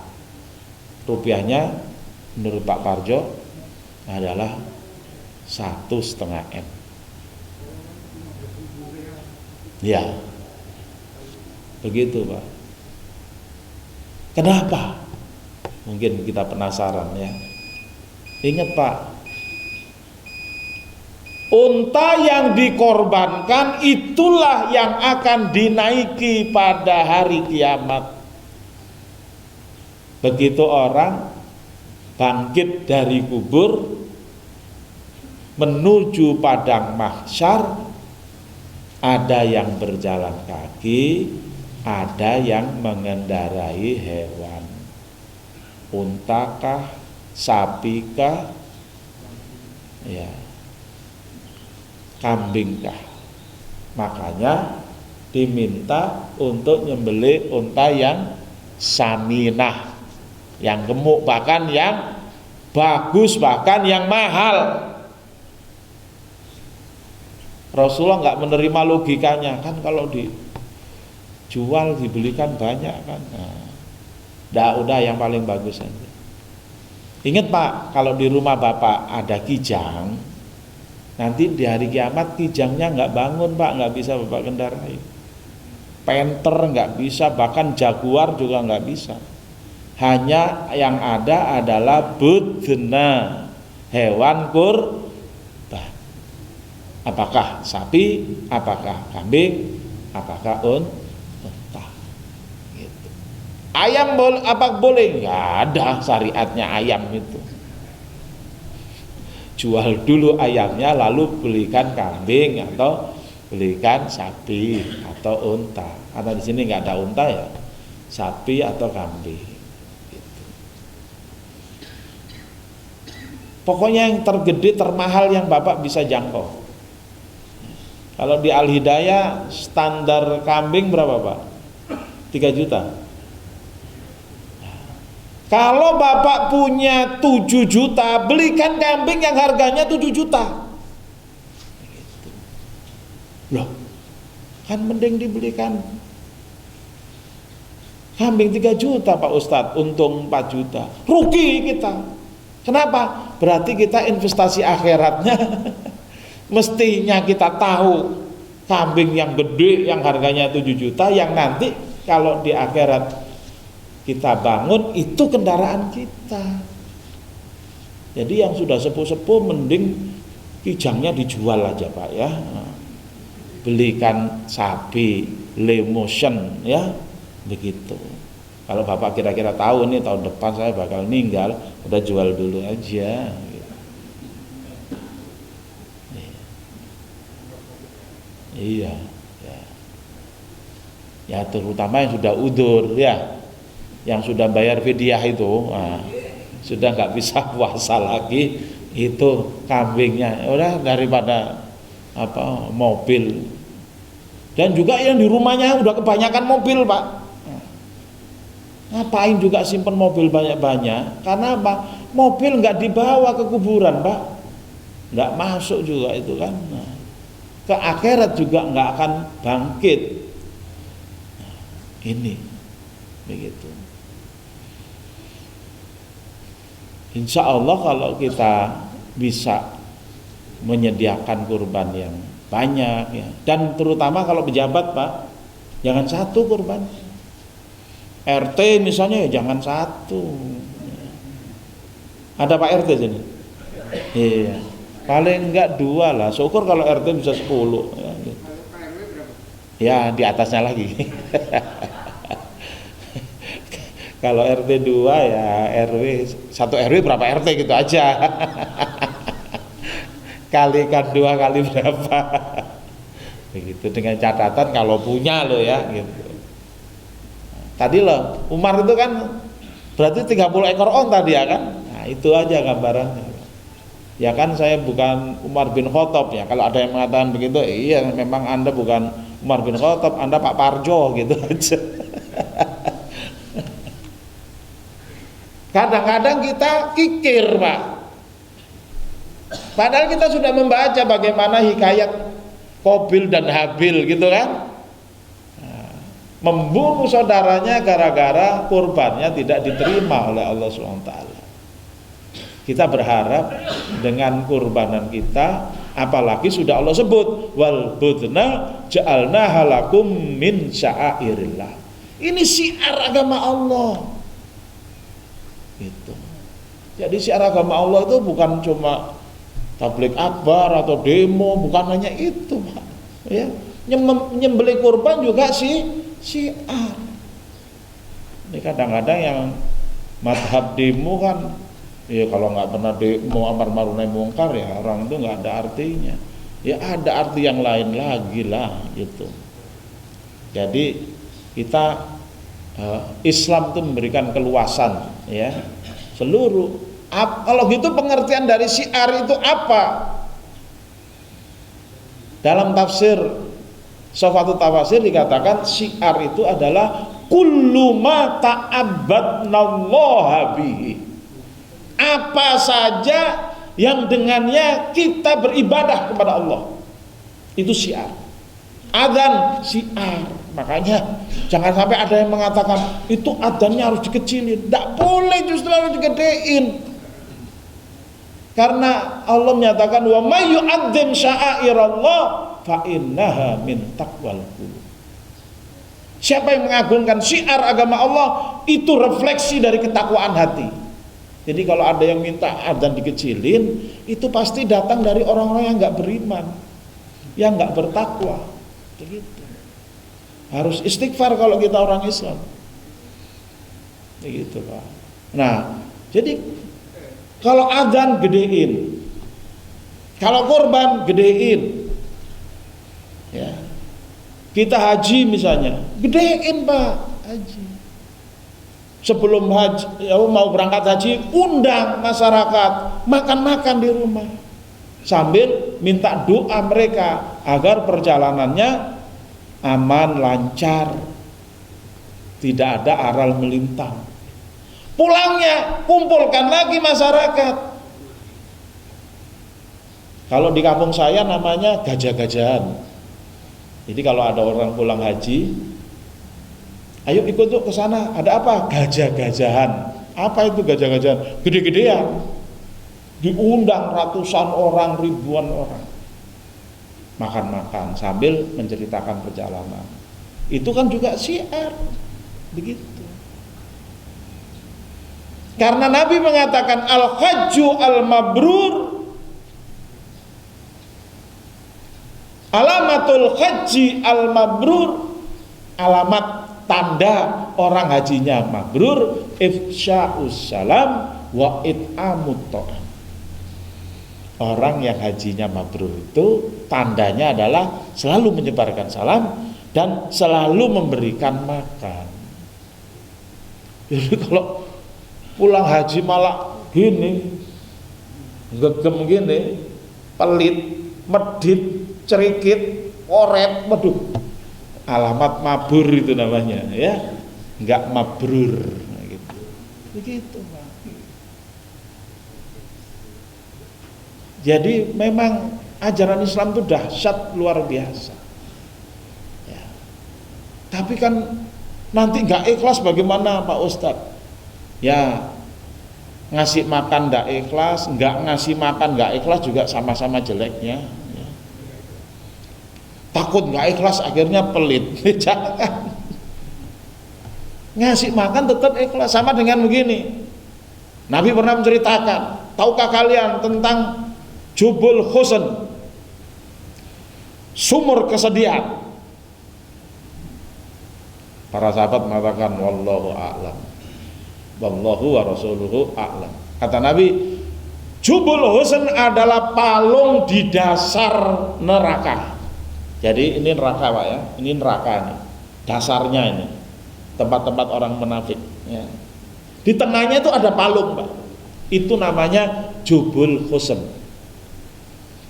Rupiahnya menurut Pak Parjo adalah 1,5 M. Ya, begitu Pak. Kenapa? Mungkin kita penasaran ya. Ingat Pak, unta yang dikorbankan itulah yang akan dinaiki pada hari kiamat. Begitu orang bangkit dari kubur menuju padang mahsyar, ada yang berjalan kaki, ada yang mengendarai hewan. Untakah, sapikah, ya, kambingkah. Makanya diminta untuk nyembelih unta yang saminah, yang gemuk, bahkan yang bagus, bahkan yang mahal. Rasulullah nggak menerima logikanya, kan kalau dijual dibelikan banyak kan. Nah, udah yang paling bagus saja. Ingat Pak, kalau di rumah Bapak ada kijang, nanti di hari kiamat kijangnya nggak bangun Pak, nggak bisa Bapak kendarai. Panther nggak bisa, bahkan jaguar juga nggak bisa. Hanya yang ada adalah budna, hewan kurban. Apakah sapi, apakah kambing, apakah unta. Gitu. Ayam apa boleh? Nggak ada syariatnya ayam itu. Jual dulu ayamnya, lalu belikan kambing atau belikan sapi atau unta. Karena di sini nggak ada unta ya, sapi atau kambing. Gitu. Pokoknya yang tergede, termahal yang Bapak bisa jangkau. Kalau di Al-Hidayah standar kambing berapa Pak? 3 juta. Kalau Bapak punya 7 juta, belikan kambing yang harganya 7 juta. Loh, kan mending dibelikan kambing 3 juta Pak Ustadz, untung 4 juta. Rugi kita. Kenapa? Berarti kita investasi akhiratnya mestinya kita tahu kambing yang gede yang harganya 7 juta yang nanti kalau di akhirat kita bangun itu kendaraan kita. Jadi yang sudah sepuh-sepuh mending kijangnya dijual aja Pak ya. Belikan sapi Lemotion ya, begitu. Kalau Bapak kira-kira tahu nih tahun depan saya bakal meninggal, udah jual dulu aja. Iya, ya terutama yang sudah udur ya, yang sudah bayar fidyah itu, sudah nggak bisa puasa lagi, itu kambingnya udah daripada mobil. Dan juga yang di rumahnya udah kebanyakan mobil Pak, ngapain juga simpen mobil banyak-banyak? Karena apa? Mobil nggak dibawa ke kuburan Pak, nggak masuk juga itu kan. Ke akhirat juga nggak akan bangkit. ini, begitu. Insya Allah kalau kita bisa menyediakan kurban yang banyak ya, dan terutama kalau pejabat Pak, jangan satu kurban. RT misalnya ya jangan satu. Ada Pak RT sini? Iya. Paling enggak 2 lah. Syukur kalau RT bisa 10. Ya di atasnya lagi. Kalau RT 2 ya RW, 1 RW berapa RT gitu aja. Kalikan 2 kali berapa. Begitu, dengan catatan kalau punya lo ya gitu. Tadi loh Umar itu kan berarti 30 ekor onta dia kan. Nah itu aja gambarannya. Ya kan saya bukan Umar bin Khattab ya. Kalau ada yang mengatakan begitu, iya memang Anda bukan Umar bin Khattab, Anda Pak Parjo gitu aja. Kadang-kadang kita kikir Pak. Padahal kita sudah membaca bagaimana hikayat Qabil dan Habil gitu kan. Membunuh saudaranya gara-gara kurbannya tidak diterima oleh Allah SWT. Kita berharap dengan kurbanan kita, apalagi sudah Allah sebut wal budna ja'alna halakum min sya'airillah. Ini syiar agama Allah. Gitu. Jadi syiar agama Allah itu bukan cuma tabligh akbar atau demo, bukan hanya itu, Pak. Ya, nyembelih kurban juga syiar. Ini kadang-kadang yang madhab demo kan, ya kalau nggak pernah demo amar ma'ruf nahi munkar ya orang itu nggak ada artinya. Ya ada arti yang lain lagi lah gitu. Jadi kita Islam itu memberikan keluasan ya seluruh. Kalau gitu pengertian dari syiar itu apa? Dalam tafsir Sofatut Tafasir dikatakan syiar itu adalah kullu ma ta'abbadnallaha bihi. Apa saja yang dengannya kita beribadah kepada Allah. Itu syiar. Adzan syiar. Makanya jangan sampai ada yang mengatakan itu adzannya harus dikecilin. Tidak boleh, justru harus digedein. Karena Allah menyatakan wa may yu'azzim sya'airallah fa innaha min taqwal qulub. Siapa yang mengagungkan syiar agama Allah, itu refleksi dari ketakwaan hati. Jadi kalau ada yang minta adzan dikecilin, itu pasti datang dari orang-orang yang enggak beriman, yang enggak bertakwa. Begitu. Harus istighfar kalau kita orang Islam. Begitu, Pak. Nah, jadi kalau adzan gedein, kalau kurban gedein, ya. Kita haji misalnya, gedein Pak haji. Sebelum haji, ya, mau berangkat haji, undang masyarakat makan-makan di rumah, sambil minta doa mereka agar perjalanannya aman, lancar, tidak ada aral melintang. Pulangnya kumpulkan lagi masyarakat. Kalau di kampung saya namanya gajah-gajahan. Jadi kalau ada orang pulang haji, ayo ikut tuh ke sana. Ada apa? Gajah-gajahan. Apa itu gajah-gajahan? Gede-gedean. Diundang ratusan orang, ribuan orang. Makan-makan sambil menceritakan perjalanan. Itu kan juga syiar. Begitu. Karena Nabi mengatakan al-hajju al-mabrur, alamatul haji al-mabrur, alamat tanda orang hajinya mabrur, ifsya'us salam wa it'amut ta'am. Orang yang hajinya mabrur itu tandanya adalah selalu menyebarkan salam dan selalu memberikan makan. Jadi kalau pulang haji malah gini, gegem gini, pelit, medit, cerikit, oret, waduh, alamat mabur itu namanya, ya, nggak mabrur, gitu. Begitu, Pak. Jadi memang ajaran Islam itu dahsyat luar biasa. Ya. Tapi kan Nanti nggak ikhlas bagaimana Pak Ustadz? Ya, ngasih makan nggak ikhlas, nggak ngasih makan nggak ikhlas juga sama-sama jeleknya. Ya. Takut nggak ikhlas akhirnya pelit. Jangan. Ngasih makan tetap ikhlas. Sama dengan begini. Nabi pernah menceritakan, tahukah kalian tentang Jubul Husn, sumur kesedihan? Para sahabat mengatakan wallahu a'lam, wallahu wa rasuluhu a'lam. Kata Nabi, Jubul Husn adalah palung di dasar neraka. Jadi ini neraka Pak ya, ini neraka nih, dasarnya ini tempat-tempat orang munafik ya. Di tengahnya itu ada palung Pak, itu namanya Jubul Husn.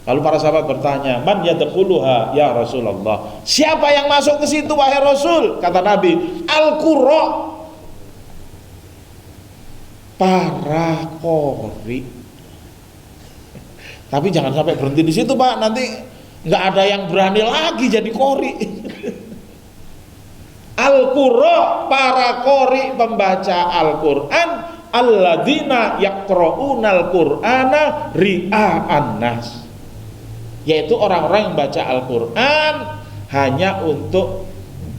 Lalu para sahabat bertanya, man yadkhuluha ya Rasulullah? Siapa yang masuk ke situ wahai Rasul? Kata Nabi, al-qurra, para qori. Tapi jangan sampai berhenti di situ Pak, nanti nggak ada yang berani lagi jadi qori. Al-qurra, para qori, pembaca Al-Qur'an, alladzina yaqra'unal qur'ana ria'an nas, yaitu orang-orang yang baca Al-Quran hanya untuk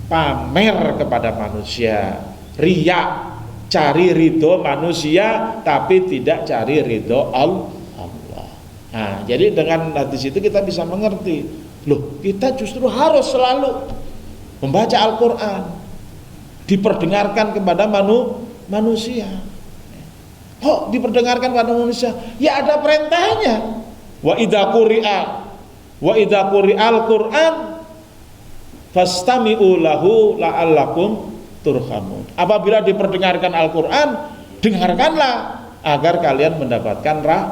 pamer kepada manusia, riya, cari ridho manusia tapi tidak cari ridho Allah. Nah, jadi dengan hadis itu kita bisa mengerti, loh kita justru harus selalu membaca Al-Quran, diperdengarkan kepada manusia. Kok diperdengarkan kepada manusia? Ya ada perintahnya. Wa idza quri'al Qur'an fastami'u lahu la'allakum turhamun. Apabila diperdengarkan Al-Qur'an, dengarkanlah agar kalian mendapatkan rahmat.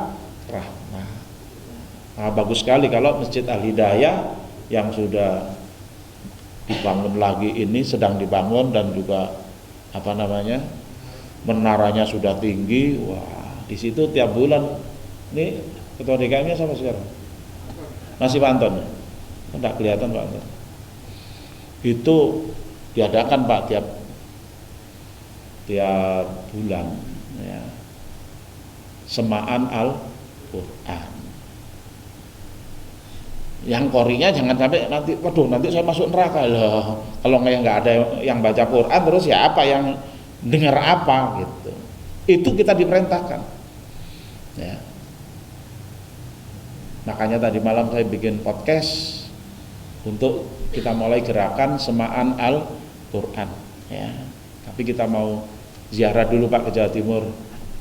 Nah, bagus sekali kalau Masjid Al-Hidayah yang sudah dibangun lagi ini, sedang dibangun, dan juga menaranya sudah tinggi. Wah, di situ tiap bulan ini ketua DKM-nya sama sekarang masih Pak Anton, tidak kelihatan Pak Anton. Itu diadakan Pak tiap bulan ya, semaan Al-Quran. Yang korinya jangan sampai nanti, waduh nanti saya masuk neraka loh. Kalau nggak ada yang baca Quran, terus ya apa yang dengar apa gitu. Itu kita diperintahkan. Ya. Makanya tadi malam saya bikin podcast untuk kita mulai gerakan semaan Al-Quran ya. Tapi kita mau ziarah dulu Pak ke Jawa Timur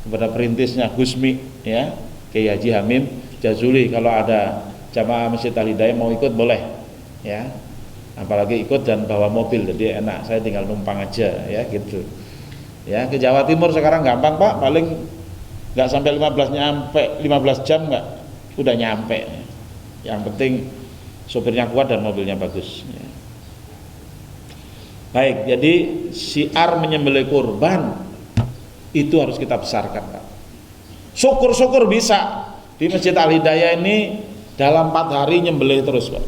kepada perintisnya Gusmi ya, Kiai Haji Hamim Jazuli. Kalau ada jamaah Masjid Al-Hidayah mau ikut boleh ya, apalagi ikut dan bawa mobil, jadi enak, saya tinggal numpang aja ya gitu ya. Ke Jawa Timur sekarang gampang Pak, paling nggak sampai 15 jam nggak udah nyampe. Yang penting sopirnya kuat dan mobilnya bagus ya. Baik, jadi syiar menyembelih kurban itu harus kita besarkan Pak. Syukur-syukur bisa di Masjid Al-Hidayah ini dalam 4 hari nyembelih terus Pak.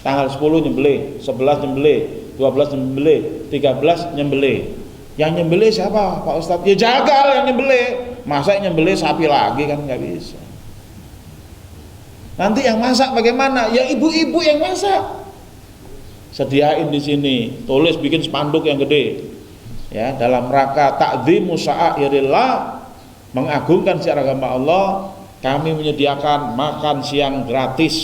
Tanggal 10 nyembelih, 11 nyembelih, 12 nyembelih, 13 nyembelih. Yang nyembelih siapa Pak Ustadz? Ya jagal yang nyembelih. Masa nyembelih sapi lagi kan nggak bisa. Nanti yang masak bagaimana? Ya ibu-ibu yang masak. Sediain di sini, tulis, bikin spanduk yang gede. Ya, dalam rangka ta'dzimu sya'airillah, mengagungkan syiar agama Allah, kami menyediakan makan siang gratis.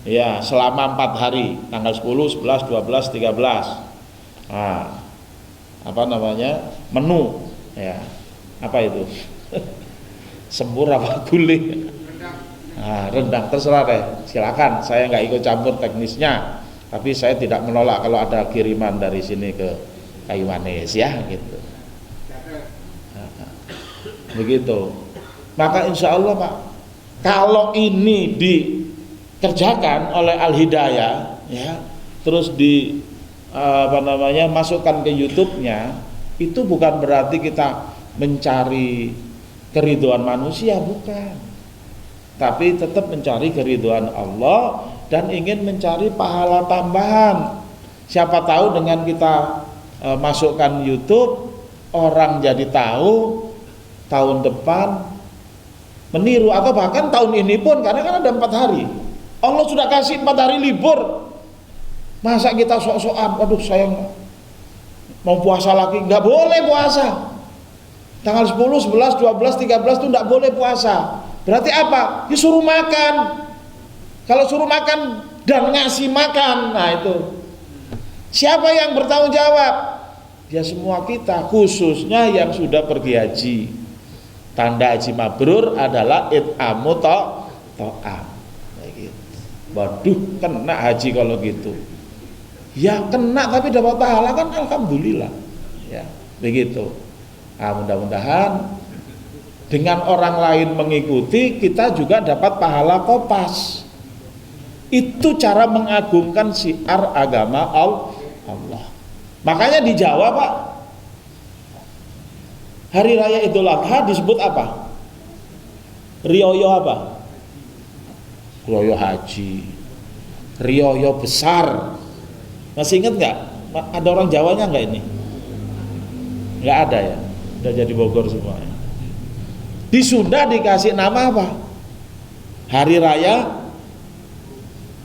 Ya, selama 4 hari, tanggal 10, 11, 12, 13. Nah, menu ya. Apa itu? Sembur apa gulai? Nah, rendang terserah deh, silakan. Saya nggak ikut campur teknisnya, tapi saya tidak menolak kalau ada kiriman dari sini ke Kayu Manis ya gitu. Nah, begitu. Maka insya Allah Pak, kalau ini dikerjakan oleh Al-Hidayah ya, terus masukkan ke YouTube-nya, itu bukan berarti kita mencari keridhaan manusia, bukan, tapi tetap mencari keridhaan Allah dan ingin mencari pahala tambahan. Siapa tahu dengan kita masukkan YouTube, orang jadi tahu tahun depan meniru, atau bahkan tahun ini pun, karena kan ada 4 hari. Allah sudah kasih 4 hari libur. Masa kita sok-sokan, aduh saya mau puasa lagi, nggak boleh puasa. Tanggal 10, 11, 12, 13 itu nggak boleh puasa. Berarti apa? Disuruh makan. Kalau suruh makan dan ngasih makan, nah itu siapa yang bertanggung jawab? Ya semua kita, khususnya yang sudah pergi haji. Tanda haji mabrur adalah it'amu ta'am. Waduh, kena haji kalau gitu. Ya kena, tapi dapat pahala kan alhamdulillah. Ya, begitu. Nah, mudah-mudahan dengan orang lain mengikuti, kita juga dapat pahala kopas. Itu cara mengagungkan syiar agama Allah. Makanya di Jawa, Pak, Hari Raya Idul Adha disebut apa? Rioyo apa? Rioyo haji, rioyo besar. Masih ingat nggak? Ada orang Jawanya nggak ini? Nggak ada ya? Udah jadi Bogor semua. Di Sunda dikasih nama apa? Hari Raya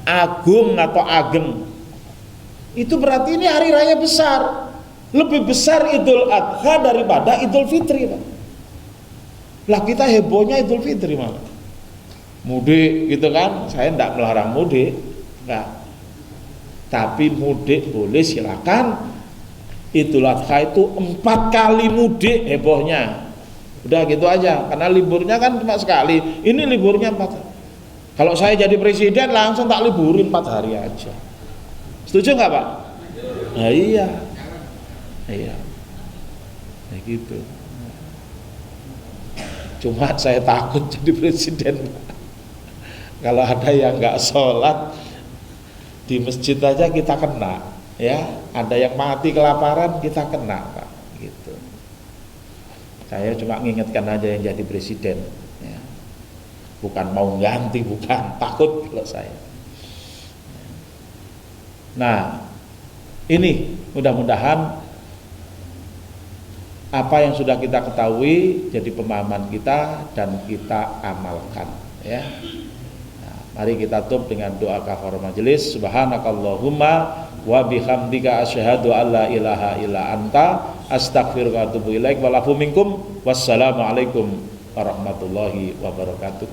Agung atau Ageng. Itu berarti ini hari raya besar. Lebih besar Idul Adha daripada Idul Fitri, Pak. Lah kita hebohnya Idul Fitri malah. Mudik gitu kan, saya tidak melarang mudik, enggak. Tapi mudik boleh, silakan. Idul Adha itu 4 kali mudik hebohnya. Udah gitu aja, karena liburnya kan cuma sekali. Ini liburnya 4 hari. Kalau saya jadi presiden langsung tak liburin 4 hari aja. Setuju nggak, Pak? Nah, iya. Kayak gitu. Cuma saya takut jadi presiden, Pak. Kalau ada yang nggak sholat di masjid aja kita kena, ya. Ada yang mati kelaparan kita kena, Pak. Gitu. Saya cuma ngingetkan aja yang jadi presiden, ya. Bukan mau ganti, bukan, takut kalau saya. Nah, ini mudah-mudahan apa yang sudah kita ketahui jadi pemahaman kita dan kita amalkan, ya. Mari kita tutup dengan doa kafaratul majelis. Subhanakallahumma wa bihamdika asyhadu an la ilaha illa anta astaghfiruka wa atubu ilaik. Walafu minkum. Wassalamualaikum warahmatullahi wabarakatuh.